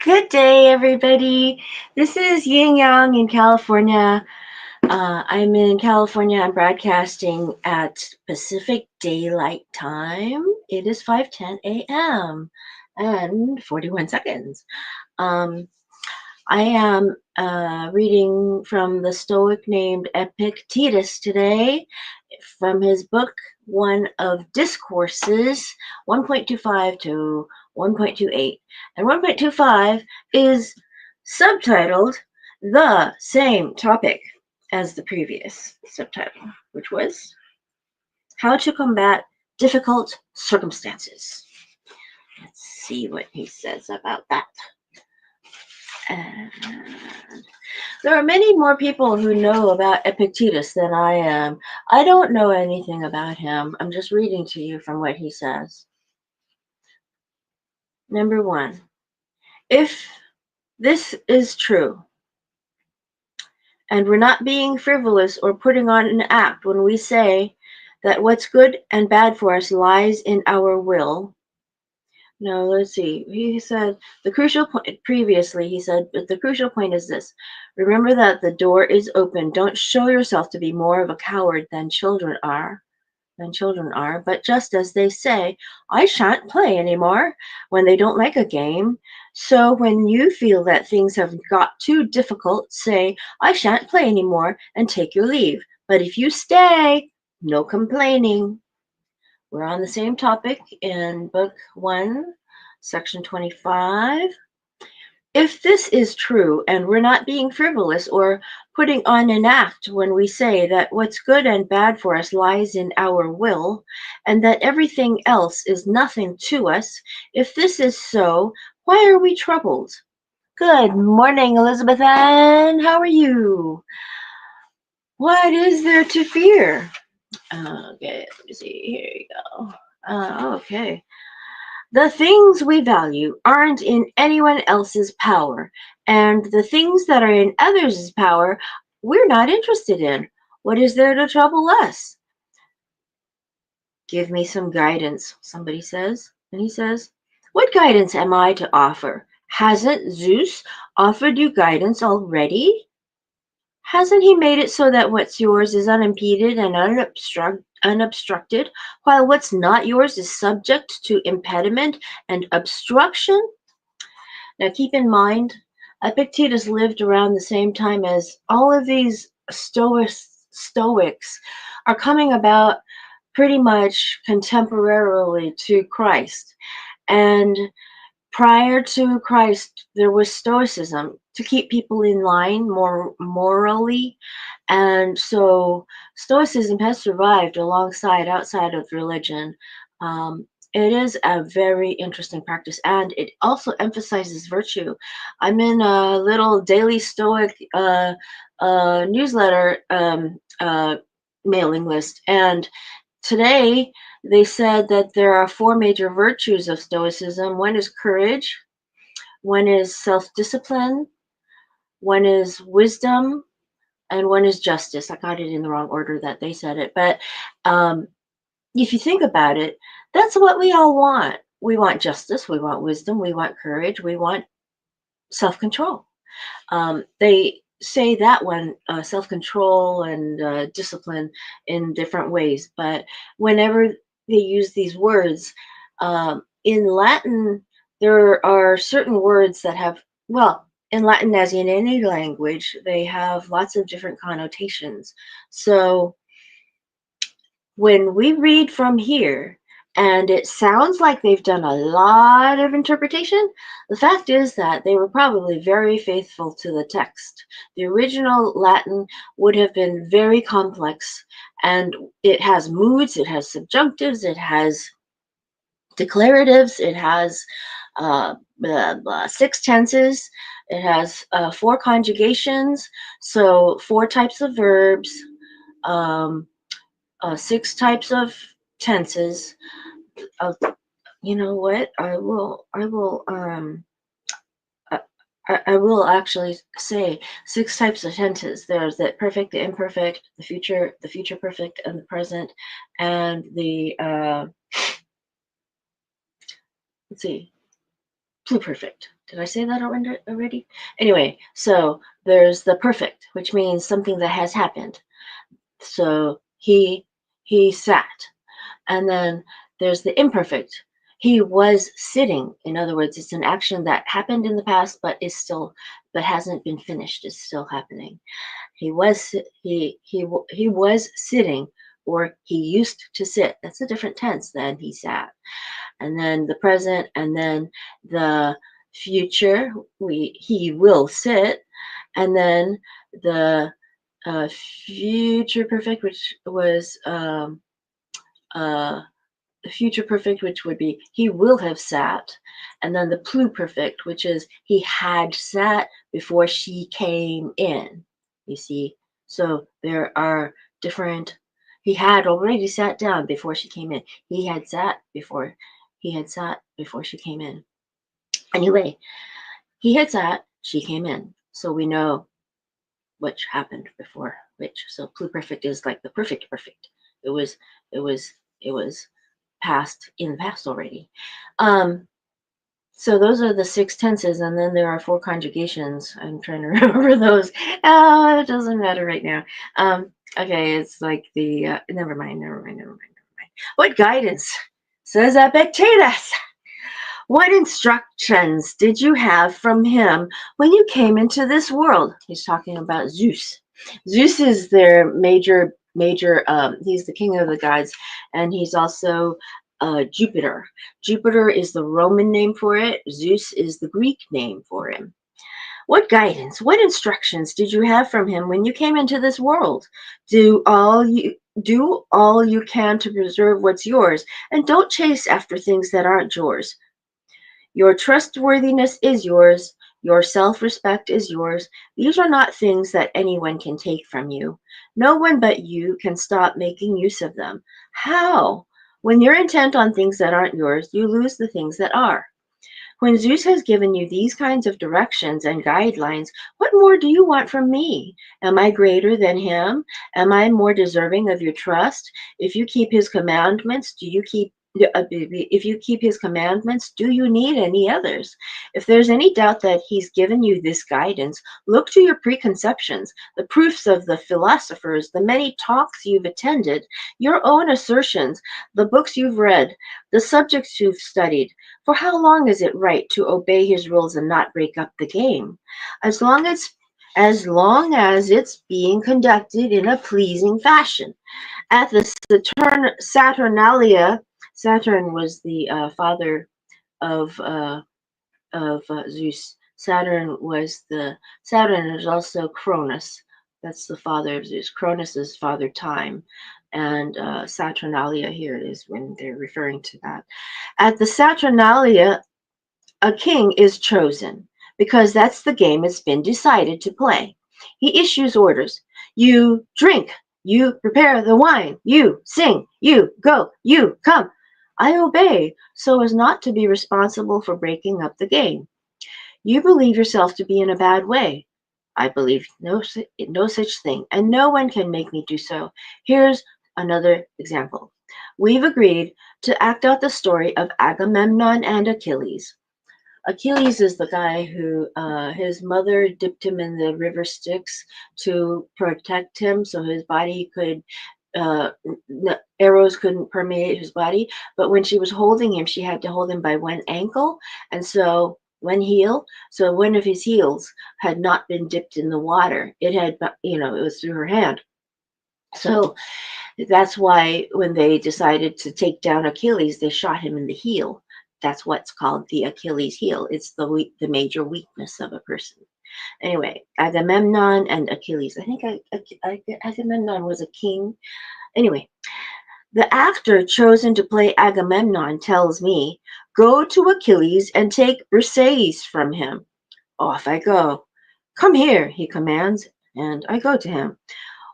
Good day, everybody. This is Yin Yang in California. I'm in California. I'm broadcasting at Pacific Daylight Time. It is 5:10 a.m. and 41 seconds. Um, I am reading from the Stoic named Epictetus today from his book, one of Discourses 1.25 to 1.28. And 1.25 is subtitled the same topic as the previous subtitle, which was How to Combat Difficult Circumstances. Let's see what he says about that. And there are many more people who know about Epictetus than I am. I don't know anything about him. I'm just reading to you from what he says. Number one, if this is true, and we're not being frivolous or putting on an act when we say that what's good and bad for us lies in our will. No, let's see. He said the crucial point previously, he said, but the crucial point is this. Remember that the door is open. Don't show yourself to be more of a coward than children are, but just as they say, I shan't play anymore when they don't like a game. So when you feel that things have got too difficult, say, I shan't play anymore and take your leave. But if you stay, no complaining. We're on the same topic in Book 1, Section 25. If this is true, and we're not being frivolous or putting on an act when we say that what's good and bad for us lies in our will, and that everything else is nothing to us, if this is so, why are we troubled? Good morning, Elizabeth Ann. How are you? What is there to fear? Okay, let me see. Here you go. Okay. The things we value aren't in anyone else's power, and the things that are in others' power, we're not interested in. What is there to trouble us? Give me some guidance, somebody says. And he says, what guidance am I to offer? Hasn't Zeus offered you guidance already? Hasn't he made it so that what's yours is unimpeded and unobstructed, while what's not yours is subject to impediment and obstruction? Now keep in mind, Epictetus lived around the same time as all of these Stoics are coming about pretty much contemporarily to Christ. And prior to Christ, there was Stoicism to keep people in line more morally. And so Stoicism has survived outside of religion. It is a very interesting practice, and it also emphasizes virtue. I'm in a little daily Stoic newsletter mailing list, and today they said that there are four major virtues of Stoicism. One is courage, one is self-discipline, one is wisdom, and one is justice. I got it in the wrong order that they said it, but if you think about it, that's what we all want. We want justice, we want wisdom, we want courage, we want self-control. They say that one, self-control and discipline, in different ways, but whenever they use these words, in Latin, there are certain words that have, well, in Latin, as in any language, they have lots of different connotations. So when we read from here, and it sounds like they've done a lot of interpretation, the fact is that they were probably very faithful to the text. The original Latin would have been very complex, and it has moods, it has subjunctives, it has declaratives, it has six tenses, it has four conjugations, so four types of verbs, six types of tenses. You know what? I will actually say six types of tenses. There's the perfect, the imperfect, the future perfect, and the present, and the let's see, pluperfect. Did I say that already? Anyway, so there's the perfect, which means something that has happened. So he sat. And then there's the imperfect. He was sitting. In other words, it's an action that happened in the past, but hasn't been finished. It's still happening. He was sitting, or he used to sit. That's a different tense than he sat. And then the present, and then the future. He will sit, and then the future perfect, which was uh, the future perfect, which would be he will have sat, and then the pluperfect, which is he had sat before she came in. You see, so there are different. He had already sat down before she came in. He had sat before she came in. Anyway, he had sat, she came in. So we know which happened before which. So pluperfect is like the perfect. It was it was it was past in the past already. So those are the 6 tenses, and then there are 4 conjugations. I'm trying to remember those. It doesn't matter right now. Okay, it's like the never mind. What guidance, says Epictetus? What instructions did you have from him when you came into this world? He's talking about Zeus. Zeus is their major. He's the king of the gods, and he's also Jupiter. Jupiter is the Roman name for it. Zeus is the Greek name for him. What guidance, what instructions did you have from him when you came into this world? Do all you can to preserve what's yours, and don't chase after things that aren't yours. Your trustworthiness is yours. Your self-respect is yours. These are not things that anyone can take from you. No one but you can stop making use of them. How? When you're intent on things that aren't yours, you lose the things that are. When Zeus has given you these kinds of directions and guidelines, what more do you want from me? Am I greater than him? Am I more deserving of your trust? If you keep his commandments, if you keep his commandments, do you need any others? If there's any doubt that he's given you this guidance, look to your preconceptions, the proofs of the philosophers, the many talks you've attended, your own assertions, the books you've read, the subjects you've studied. For how long is it right to obey his rules and not break up the game? As long as it's being conducted in a pleasing fashion. At the Saturnalia, Saturn was the father of Zeus. Saturn is also Cronus. That's the father of Zeus. Cronus is father time, and Saturnalia here is when they're referring to that. At the Saturnalia, a king is chosen because that's the game it's been decided to play. He issues orders. You drink. You prepare the wine. You sing. You go. You come. I obey so as not to be responsible for breaking up the game. You believe yourself to be in a bad way. I believe no such thing, and no one can make me do so. Here's another example. We've agreed to act out the story of Agamemnon and Achilles. Achilles is the guy who his mother dipped him in the river Styx to protect him so his body could arrows couldn't permeate his body. But when she was holding him, she had to hold him by one ankle, and so one heel. So one of his heels had not been dipped in the water. It had, it was through her hand. So that's why when they decided to take down Achilles, they shot him in the heel. That's what's called the Achilles heel. It's the major weakness of a person. Anyway, Agamemnon and Achilles. I think Agamemnon was a king. Anyway, the actor chosen to play Agamemnon tells me, go to Achilles and take Briseis from him. Off I go. Come here, he commands, and I go to him.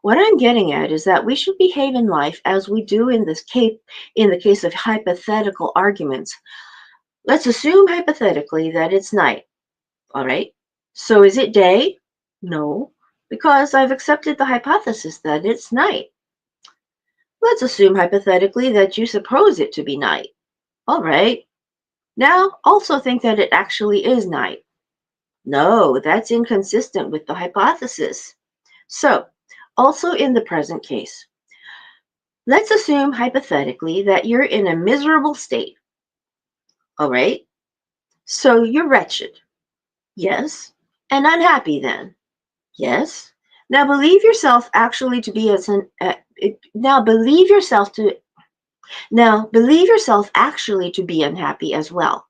What I'm getting at is that we should behave in life as we do in the case of hypothetical arguments. Let's assume hypothetically that it's night. All right. So is it day? No, because I've accepted the hypothesis that it's night. Let's assume hypothetically that you suppose it to be night. All right. Now, also think that it actually is night. No, that's inconsistent with the hypothesis. So, also in the present case, let's assume hypothetically that you're in a miserable state. All right? So you're wretched. Yes. And unhappy then. Yes. Now believe yourself actually to be as an now believe yourself to now believe yourself actually to be unhappy as well.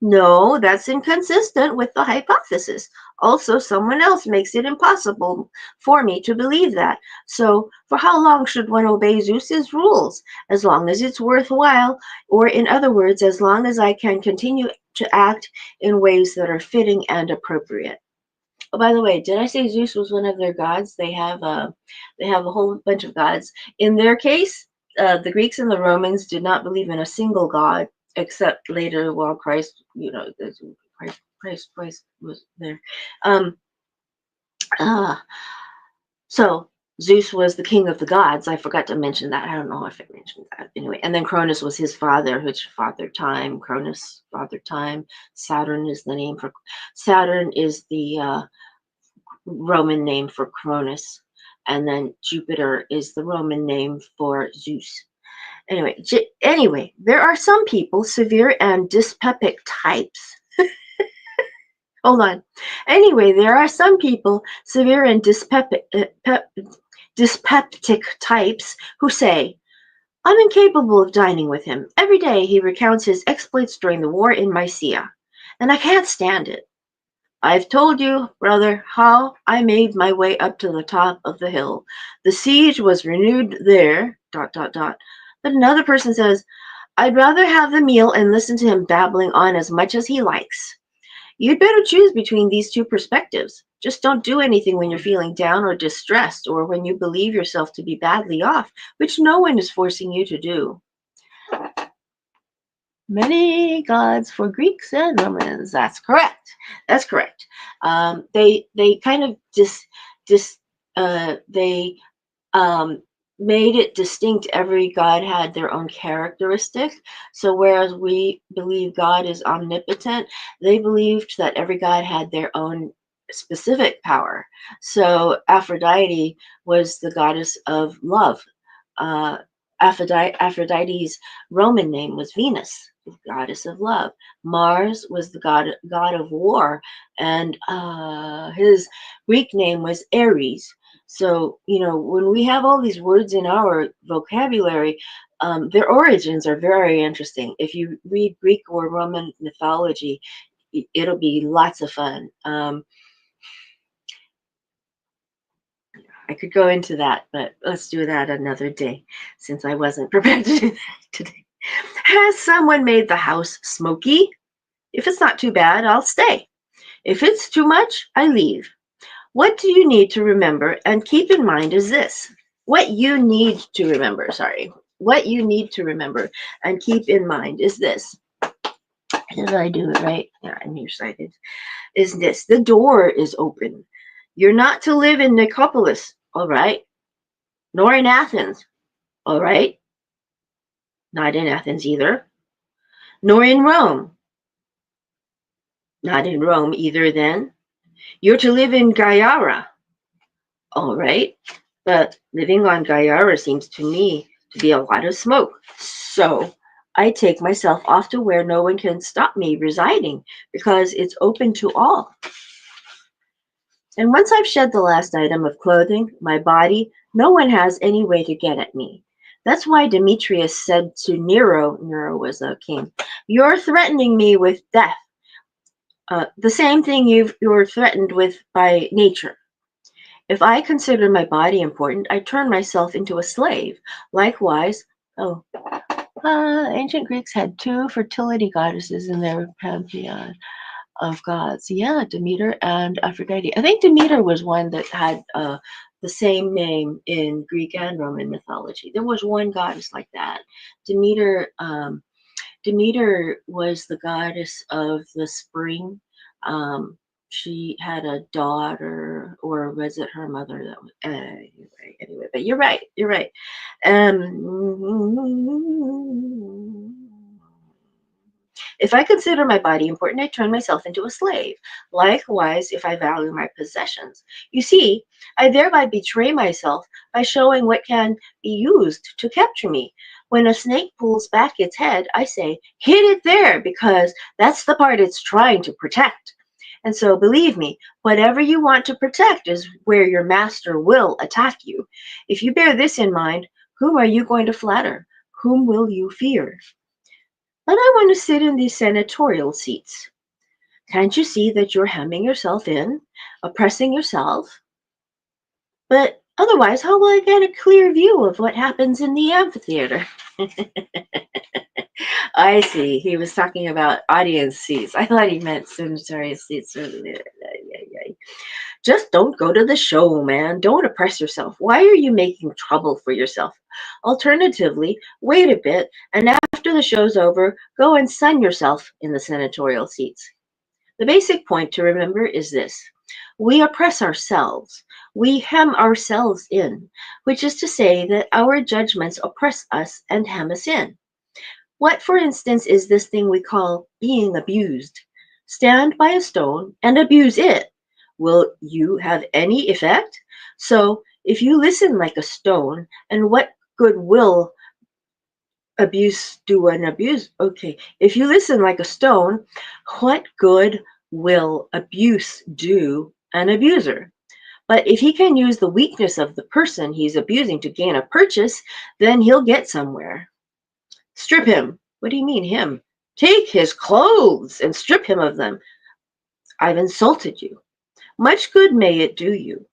No, that's inconsistent with the hypothesis. Also, someone else makes it impossible for me to believe that. So, for how long should one obey Zeus's rules? As long as it's worthwhile, or in other words, as long as I can continue to act in ways that are fitting and appropriate. Oh, by the way, did I say Zeus was one of their gods? They have a whole bunch of gods. In their case, the Greeks and the Romans did not believe in a single god, except later while Christ, Christ was there. Um, uh, so Zeus was the king of the gods. I forgot to mention that. I don't know if I mentioned that. Anyway, and then Cronus was his father, which fathered time. Cronus fathered time. Saturn is the name for Saturn is the Roman name for Cronus, and then Jupiter is the Roman name for Zeus. Anyway, there are some people, severe and dyspeptic types. Hold on. Anyway, there are some people, severe and dyspeptic types, who say, I'm incapable of dining with him. Every day he recounts his exploits during the war in Mysia, and I can't stand it. I've told you, brother, how I made my way up to the top of the hill. The siege was renewed there, dot, dot, dot. But another person says, I'd rather have the meal and listen to him babbling on as much as he likes. You'd better choose between these two perspectives. Just don't do anything when you're feeling down or distressed or when you believe yourself to be badly off, which no one is forcing you to do. Many gods for Greeks and Romans. That's correct. That's correct. They kind of they um, made it distinct. Every god had their own characteristic. So whereas we believe God is omnipotent, they believed that every god had their own specific power. So Aphrodite was the goddess of love. Uh, Aphrodite's Roman name was Venus, the goddess of love. Mars was the god of war, and his Greek name was Ares. So, when we have all these words in our vocabulary, their origins are very interesting. If you read Greek or Roman mythology, it'll be lots of fun. I could go into that, but let's do that another day since I wasn't prepared to do that today. Has someone made the house smoky? If it's not too bad, I'll stay. If it's too much, I leave. What do you need to remember and keep in mind is this. What you need to remember, what you need to remember and keep in mind is this. Did I do it right? Yeah, I'm nearsighted. Is this. The door is open. You're not to live in Nicopolis, all right? Nor in Athens, all right? Not in Athens either. Nor in Rome. Not in Rome either then. You're to live in Gayara, all right? But living on Gayara seems to me to be a lot of smoke. So I take myself off to where no one can stop me residing because it's open to all. And once I've shed the last item of clothing, my body, no one has any way to get at me. That's why Demetrius said to Nero was a king, you're threatening me with death. The same thing you're threatened with by nature. If I consider my body important, I turn myself into a slave. Likewise, ancient Greeks had two fertility goddesses in their pantheon of gods. Yeah, Demeter and Aphrodite. I think Demeter was one that had the same name in Greek and Roman mythology. There was one goddess like that. Demeter was the goddess of the spring. She had a daughter, or was it her mother? That was anyway. But you're right. You're right. If I consider my body important, I turn myself into a slave. Likewise, if I value my possessions. You see, I thereby betray myself by showing what can be used to capture me. When a snake pulls back its head, I say, hit it there, because that's the part it's trying to protect. And so, believe me, whatever you want to protect is where your master will attack you. If you bear this in mind, whom are you going to flatter? Whom will you fear? But I want to sit in these senatorial seats. Can't you see that you're hemming yourself in, oppressing yourself? But otherwise, how will I get a clear view of what happens in the amphitheater? I see. He was talking about audience seats. I thought he meant senatorial seats. Just don't go to the show, man. Don't oppress yourself. Why are you making trouble for yourself? Alternatively, wait a bit, and after the show's over, go and sun yourself in the senatorial seats. The basic point to remember is this. We oppress ourselves. We hem ourselves in, which is to say that our judgments oppress us and hem us in. What, for instance, is this thing we call being abused? Stand by a stone and abuse it. Will you have any effect? So, if you listen like a stone, and what good will abuse do an abuse? Okay, if you listen like a stone, what good will abuse do an abuser? But if he can use the weakness of the person he's abusing to gain a purchase, then he'll get somewhere. Strip him. What do you mean, him? Take his clothes and strip him of them. I've insulted you. Much good may it do you.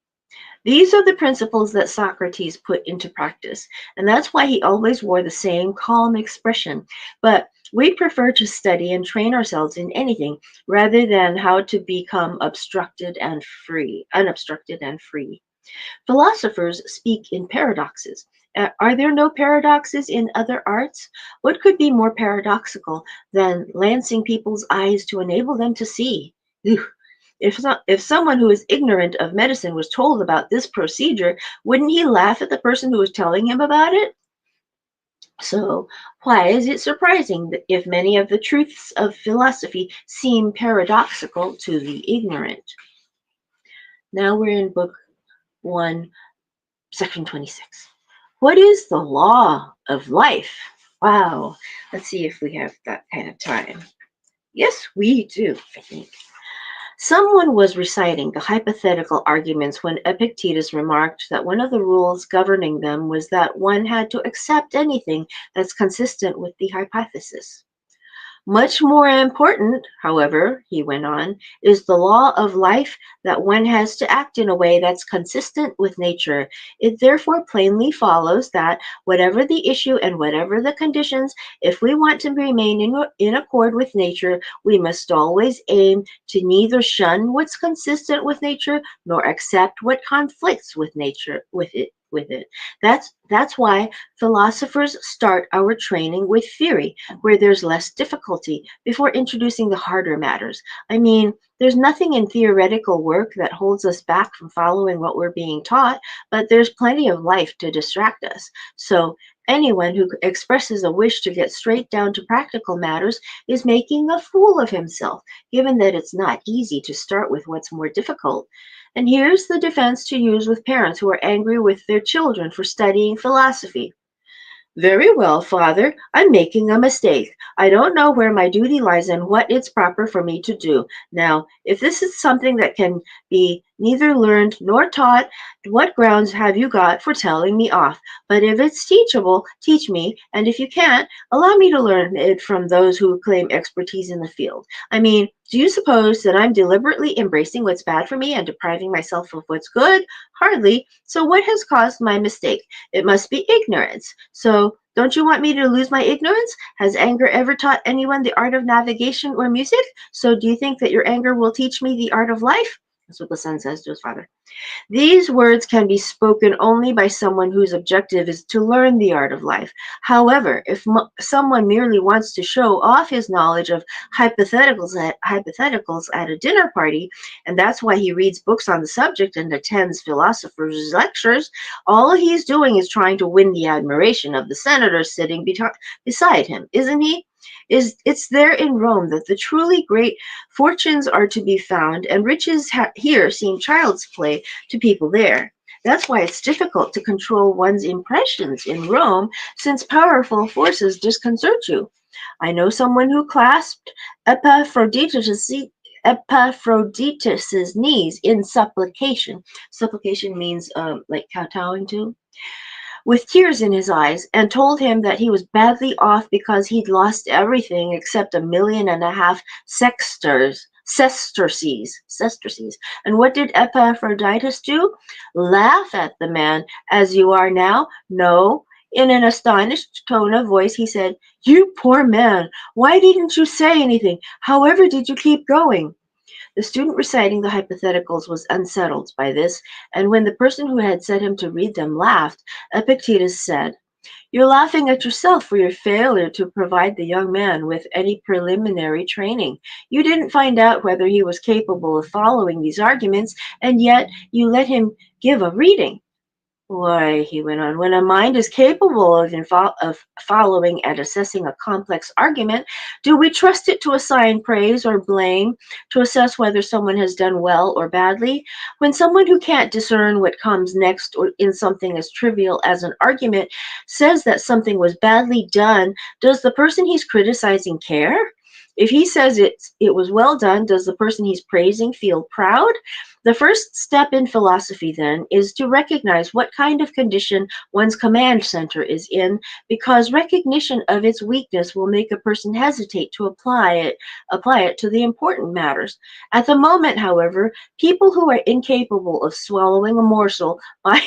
These are the principles that Socrates put into practice, and that's why he always wore the same calm expression. But we prefer to study and train ourselves in anything rather than how to become unobstructed and free. Philosophers speak in paradoxes. Are there no paradoxes in other arts? What could be more paradoxical than lancing people's eyes to enable them to see? If someone who is ignorant of medicine was told about this procedure, wouldn't he laugh at the person who was telling him about it? So, why is it surprising that if many of the truths of philosophy seem paradoxical to the ignorant? Now we're in Book 1, Section 26. What is the law of life? Wow. Let's see if we have that kind of time. Yes, we do, I think. Someone was reciting the hypothetical arguments when Epictetus remarked that one of the rules governing them was that one had to accept anything that's consistent with the hypothesis. Much more important, however, he went on, is the law of life that one has to act in a way that's consistent with nature. It therefore plainly follows that whatever the issue and whatever the conditions, if we want to remain in accord with nature, we must always aim to neither shun what's consistent with nature nor accept what conflicts with nature with it. That's why philosophers start our training with theory, where there's less difficulty, before introducing the harder matters. I mean, there's nothing in theoretical work that holds us back from following what we're being taught, but there's plenty of life to distract us. So anyone who expresses a wish to get straight down to practical matters is making a fool of himself, given that it's not easy to start with what's more difficult. And here's the defense to use with parents who are angry with their children for studying philosophy. Very well, Father, I'm making a mistake. I don't know where my duty lies and what it's proper for me to do. Now, if this is something that can be neither learned nor taught, what grounds have you got for telling me off? But if it's teachable, teach me, and if you can't, allow me to learn it from those who claim expertise in the field. I mean, do you suppose that I'm deliberately embracing what's bad for me and depriving myself of what's good? Hardly. So what has caused my mistake? It must be ignorance. So don't you want me to lose my ignorance? Has anger ever taught anyone the art of navigation or music? So do you think that your anger will teach me the art of life? That's what the son says to his father. These words can be spoken only by someone whose objective is to learn the art of life. However, if someone merely wants to show off his knowledge of hypotheticals at a dinner party, and that's why he reads books on the subject and attends philosophers' lectures, all he's doing is trying to win the admiration of the senator sitting beside him, isn't he? It's there in Rome that the truly great fortunes are to be found, and riches here seem child's play to people there. That's why it's difficult to control one's impressions in Rome, since powerful forces disconcert you. I know someone who clasped Epaphroditus' Epaphroditus's knees in supplication. Supplication means like kowtowing to, with tears in his eyes, and told him that he was badly off because he'd lost everything except 1.5 million sesterces. And what did Epaphroditus do? Laugh at the man, as you are now? No. In an astonished tone of voice, he said, "You poor man, why didn't you say anything? However did you keep going?" The student reciting the hypotheticals was unsettled by this, and when the person who had set him to read them laughed, Epictetus said, "You're laughing at yourself for your failure to provide the young man with any preliminary training. You didn't find out whether he was capable of following these arguments, and yet you let him give a reading. Why," he went on, "when a mind is capable of following and assessing a complex argument, do we trust it to assign praise or blame, to assess whether someone has done well or badly? When someone who can't discern what comes next or in something as trivial as an argument says that something was badly done, does the person he's criticizing care? If he says it was well done, does the person he's praising feel proud? The first step in philosophy, then, is to recognize what kind of condition one's command center is in, because recognition of its weakness will make a person hesitate to apply it to the important matters. At the moment, however, people who are incapable of swallowing a morsel buy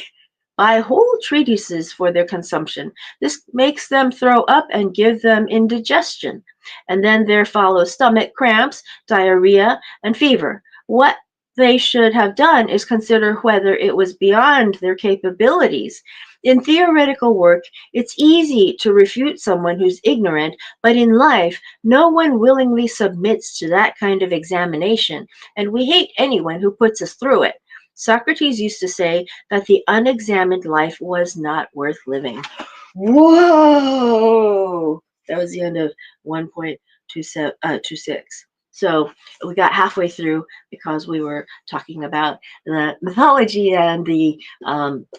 whole treatises for their consumption. This makes them throw up and give them indigestion. And then there follow stomach cramps, diarrhea, and fever. What they should have done is consider whether it was beyond their capabilities. In theoretical work, it's easy to refute someone who's ignorant, but in life, no one willingly submits to that kind of examination, and we hate anyone who puts us through it. Socrates used to say that the unexamined life was not worth living. Whoa! That was the end of 1.26. So we got halfway through because we were talking about the mythology and the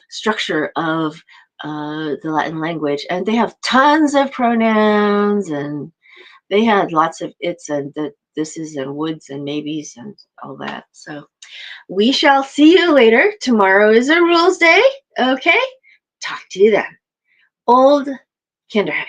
structure of the Latin language. And they have tons of pronouns, and they had lots of its and the thises and woulds and maybes and all that. So we shall see you later. Tomorrow is a rules day. Okay? Talk to you then. Old Kinderhack.